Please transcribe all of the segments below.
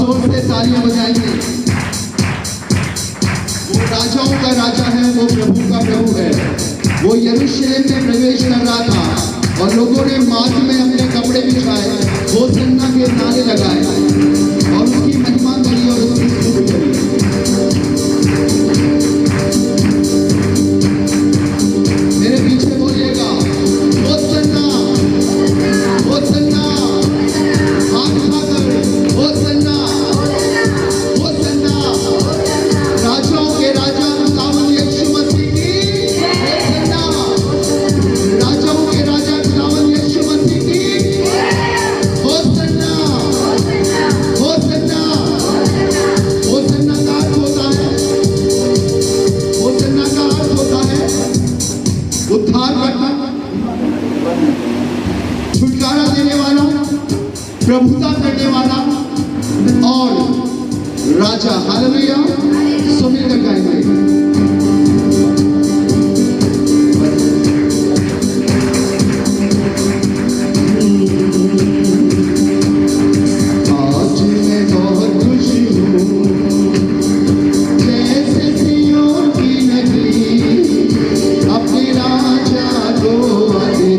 जोर से तालियां बजाएंगे। वो राजाओं का राजा है, वो प्रभु का प्रभु है। वो यरूशलेम में प्रवेश कर रहा था और लोगों ने मार्ग में अपने कपड़े बिछाए, होसन्ना के नारे लगाए और उसकी महिमा करी और उसकी स्तुति करी। मेरे पीछे बोलिएगा होसन्ना, होसन्ना, हाथ उठाकर होसन्ना, होसन्ना, राजाओं के राजा खुदावंद यीशु मसीह की होसन्ना, राजाओं के राजा खुदावंद यीशु मसीह की होसन्ना, होसन्ना। होसन्ना का अर्थ होता है, होसन्ना का अर्थ होता है उद्धार करना, छुटकारा देने वाला, प्रभुता करने वाला और राजा। हालेलुया। सो मिलकर गाएंगे। आज मैं बहुत खुश हूँ, जैसे सियोन की नगरी अपने राजा को आदरे,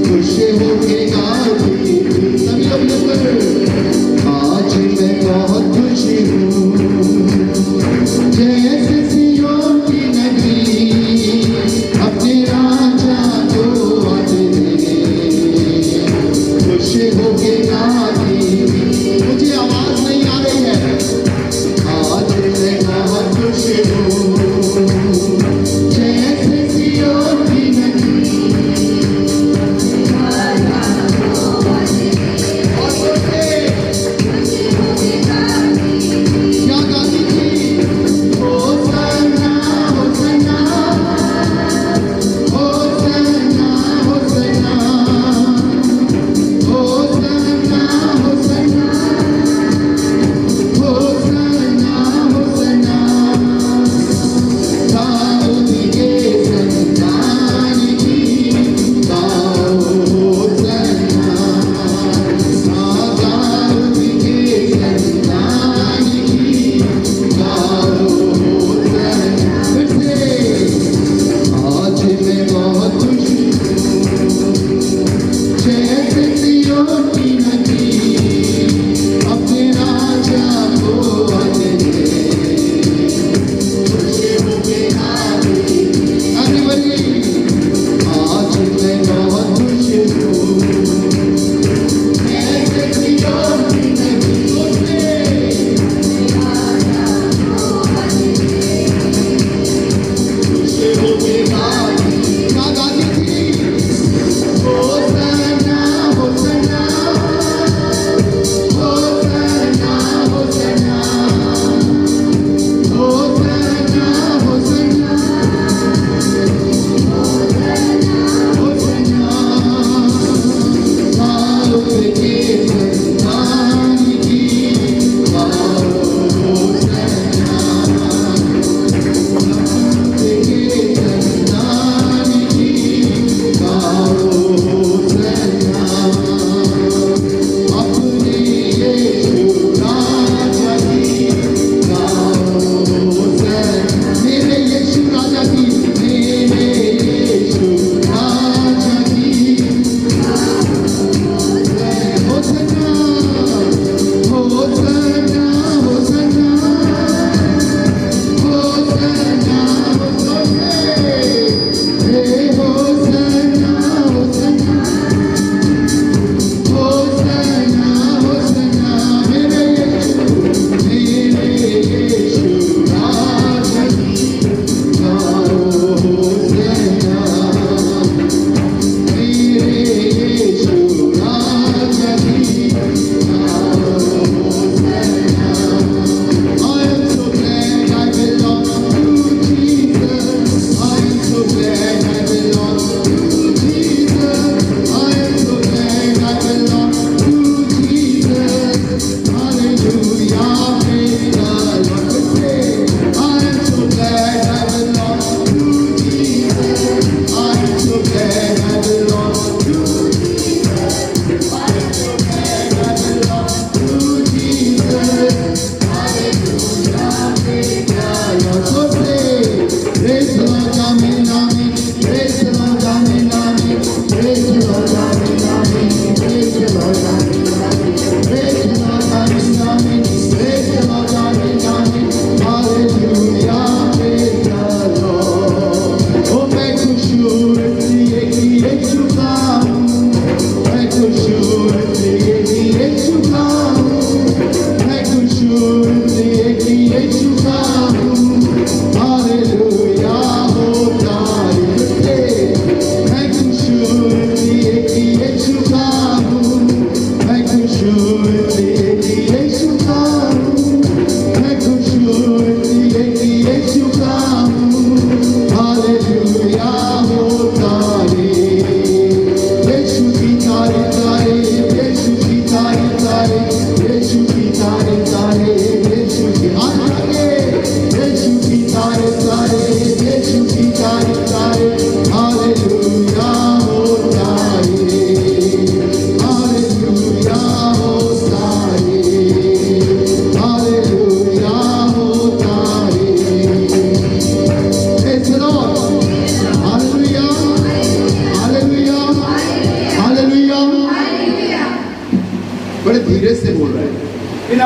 खुश होके गाती। सभी लोग मिलकर आज मैं बहुत खुश हूँ,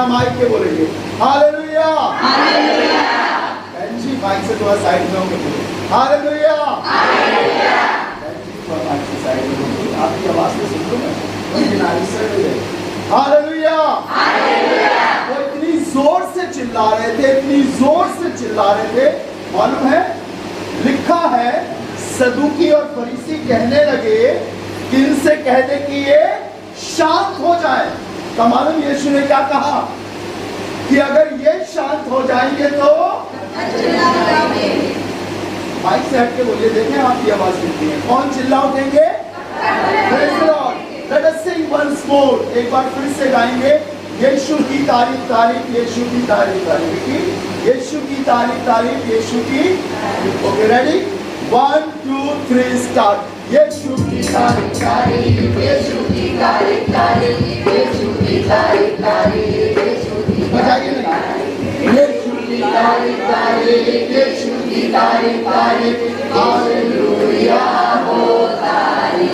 बिना माइक के बोलेंगे हालेलुया। बहन जी माइक से थोड़ा साइड में होकर बोलो हालेलुया। बहन जी थोड़ा माइक से साइड में होकर आपकी आवाज में सुन लो मैं हालेलुया। वो इतनी जोर से चिल्ला रहे थे, इतनी जोर से चिल्ला रहे थे, मालूम है लिखा है सदूकी और फरीसी कहने लगे कि इनसे कह दे कि ये शांत हो जाए। तो मालूम यीशु ने क्या कहा कि अगर ये शांत हो जाएंगे तो माइक से हट के बोलिए, देखें आपकी आवाज सुनती है, कौन चिल्ला उठेंगे? Let us sing once more, एक बार फिर से गाएंगे यीशु की तारीफ तारीफ, यीशु की तारीफ तारीफ, यीशु की तारीफ तारीफ, यीशु की। Okay ready, 1 2 3 start. यीशु की तारीफ तारीफ, यीशु की तारीफ तारीफ, यीशु की तारीफ तारीफ, बजाइए ना, यीशु की तारीफ तारीफ, यीशु की तारीफ तारीफ, हालेलुया हो तारीफ।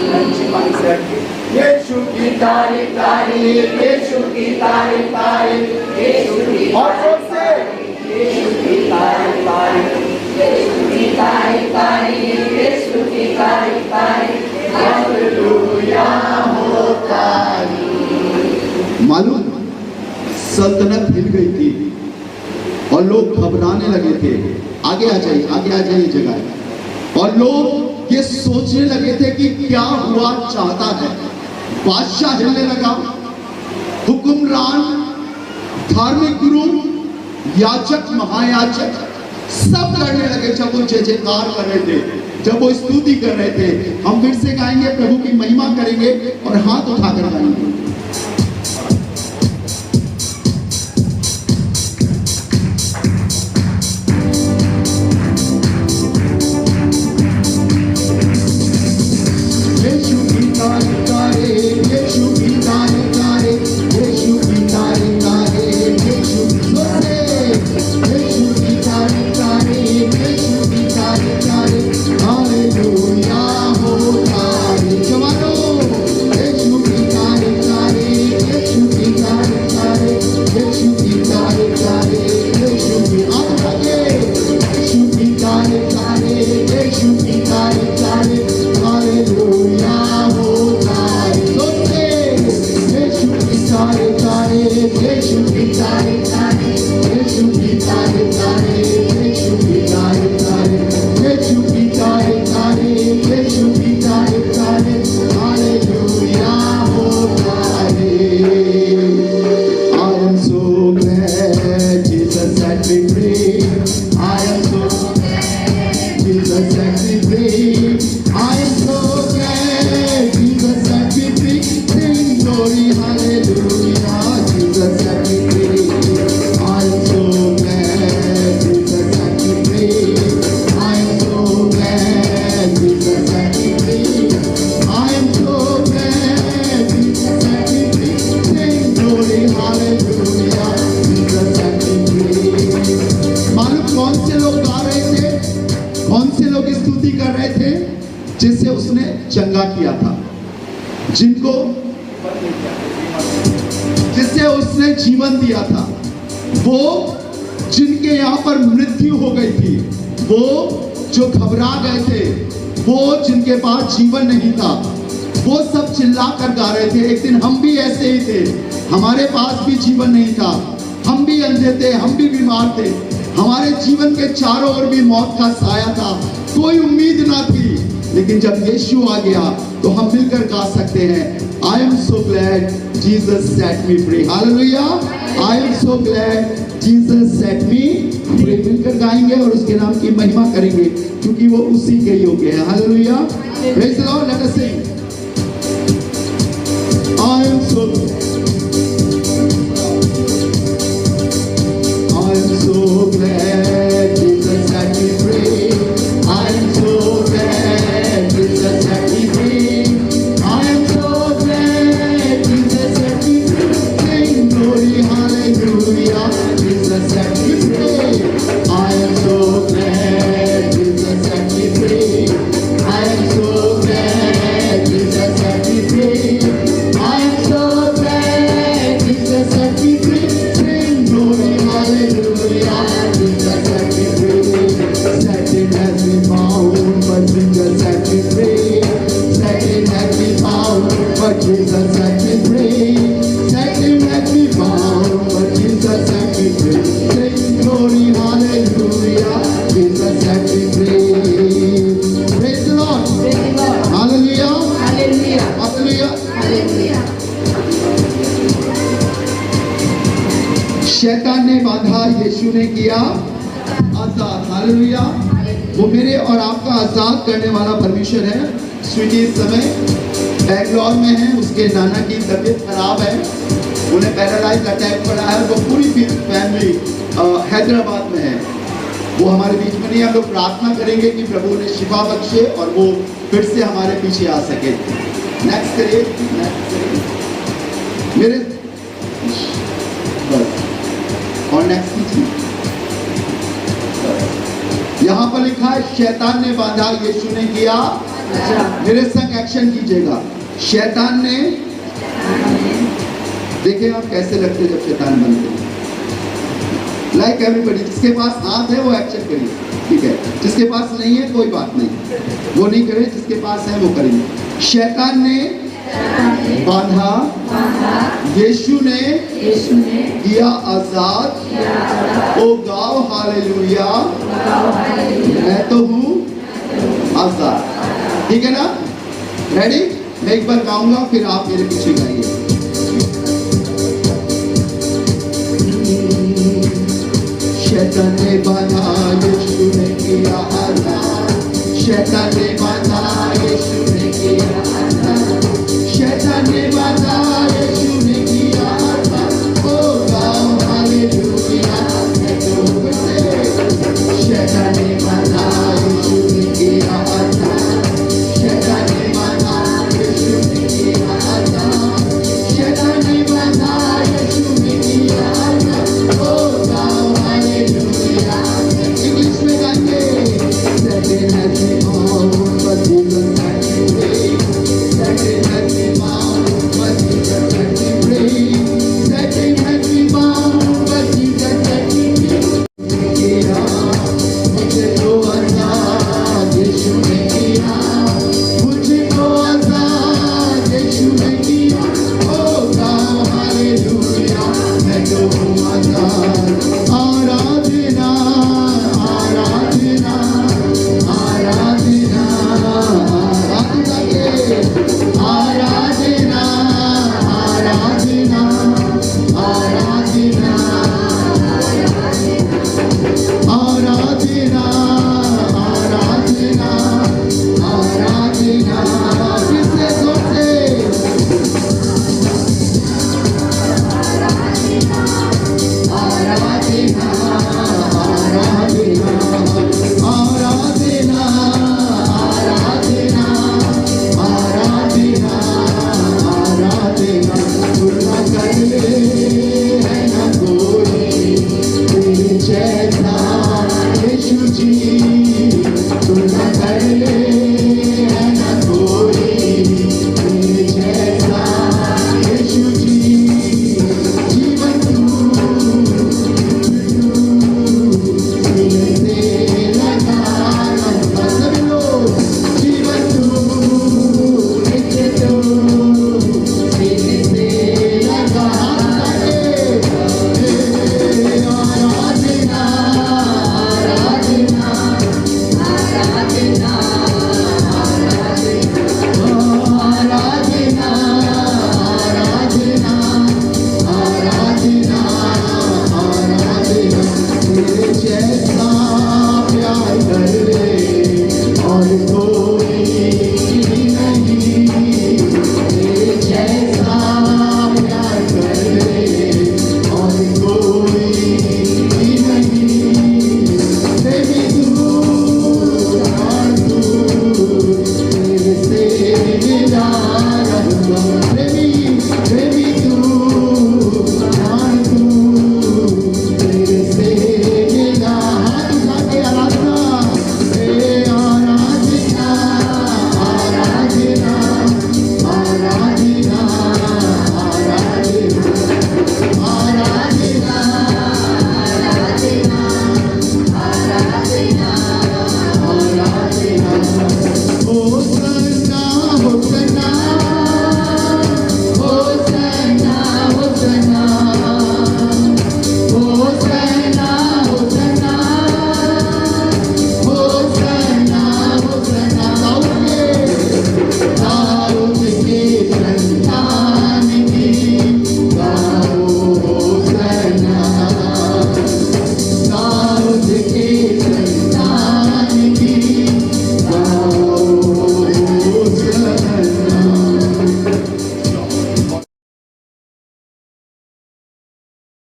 यीशु की तारीफ तारीफ, यीशु की तारीफ तारीफ, यीशु की, और जोर से यीशु की तारीफ तारीफ, यीशु की तारीफ तारीफ, यीशु की तारीफ तारीफ, हालेलुया हो तारीफ। मालूम सल्तनत हिल गई थी और लोग घबराने लगे थे। आगे आ जाइए, आगे आ जाइए जगह। और लोग ये सोचने लगे थे कि क्या हुआ चाहता है। बादशाह हिलने लगा, हुक्मरान, धार्मिक गुरु, याजक, महायाजक सब लड़ने लगे जब वो जय जयकार कर रहे थे, जब वो स्तुति कर रहे थे। हम फिर से गाएंगे, प्रभु की महिमा करेंगे और हाथ उठाकर गाएंगे। जिससे उसने चंगा किया था, जिनको जिससे उसने जीवन दिया था, वो जिनके यहाँ पर मृत्यु हो गई थी, वो जो घबरा गए थे, वो जिनके पास जीवन नहीं था, वो सब चिल्ला कर गा रहे थे। एक दिन हम भी ऐसे ही थे, हमारे पास भी जीवन नहीं था, हम भी अंधे थे, हम भी बीमार थे, हमारे जीवन के चारों ओर भी मौत का साया था, कोई उम्मीद ना थी। लेकिन जब यीशु आ गया तो हम मिलकर गा सकते हैं, आई am so glad Jesus set me free. Hallelujah, I am so glad Jesus set me free. मिलकर गाएंगे और उसके नाम की महिमा करेंगे क्योंकि वो उसी के योग्य है। Hallelujah, praise the lord, let us sing. I am so glad Jesus set me free. I am so glad Jesus set me free. I am so glad Jesus set me free. Sing glory, hallelujah, Jesus set me free. I am so glad Jesus set me free. I am so glad Jesus set me free. I am so glad Jesus set me free. Satan has been bound, but Jesus set me free. Satan has been bound, but Jesus set me free. Satan has been bound, but Jesus set me free. Sing glory, hallelujah, Jesus set me free. Praise the Lord. Hallelujah. Hallelujah. शैतान ने बांधा, यीशु ने किया आजाद। Hallelujah. वो मेरे और आपका आजाद करने वाला परमेश्वर है। स्वीटी इस समय बैंगलोर में है, उसके नाना की तबीयत खराब है, उन्हें पैरालाइज अटैक पड़ा है। वो पूरी फैमिली हैदराबाद में है, वो हमारे बीच में नहीं। हम लोग प्रार्थना करेंगे कि प्रभु उन्हें शिफा बख्शे और वो फिर से हमारे पीछे आ सके। नेक्स्ट करिए, मेरे बस और नेक्स्ट कीजिए। यहाँ पर लिखा है शैतान ने बांधा, यीशु ने किया। मेरे संग एक्शन कीजिएगा। शैतान ने, देखिए आप कैसे लगते जब शैतान बनते हैं। लाइक एवरीबॉडी, जिसके पास हाथ है वो एक्शन करिए, ठीक है। जिसके पास नहीं है कोई बात नहीं, वो नहीं करे, जिसके पास है वो करेंगे। शैतान ने बांधा, यीशु ने किया आजाद। ओ गाओ हालेलुया, मैं तो हूँ आजाद। ठीक है ना? रेडी? मैं एक बार गाऊंगा, फिर आप मेरे पीछे गाइए। शैतान ने बांधा, यीशु ने किया आजाद। शैतान ने बांधा, यीशु ने किया आजाद। शैतान ने बांधा, यीशु ने किया आजाद। ओ गाओ हालेलुया, मैं तो हूँ शैतान ने बांधा, यीशु ने किया आजाद। शैतान ने बांधा, यीशु ने किया आजाद। शैतान ने बांधा, यीशु ने किया आजाद। ओ गाओ हालेलुया। इंग्लिश में गाएंगे। Satan has been bound, but Jesus set me free. Satan has been bound, but Jesus set me free. Satan has been bound, but Jesus set me free. किया मुझे तो आजाद यीशु ने किया, मुझे तो आजाद यीशु ने किया। ओ गाओ हालेलुया, मैं तो हूँ आजाद। आराधना आराधना आराधना आराधना आराधना आराधना आराधना आराधना आराधना। किससे जोर से? आराधना आराधना आराधना आराधना आराधना आराधना। तुलना कर ले है ना कोई तेरे जैसा यीशु जी। तुलना कर ले है ना कोई तेरे जैसा यीशु जी। जीवन तू जैसा प्यार कर ले और कोई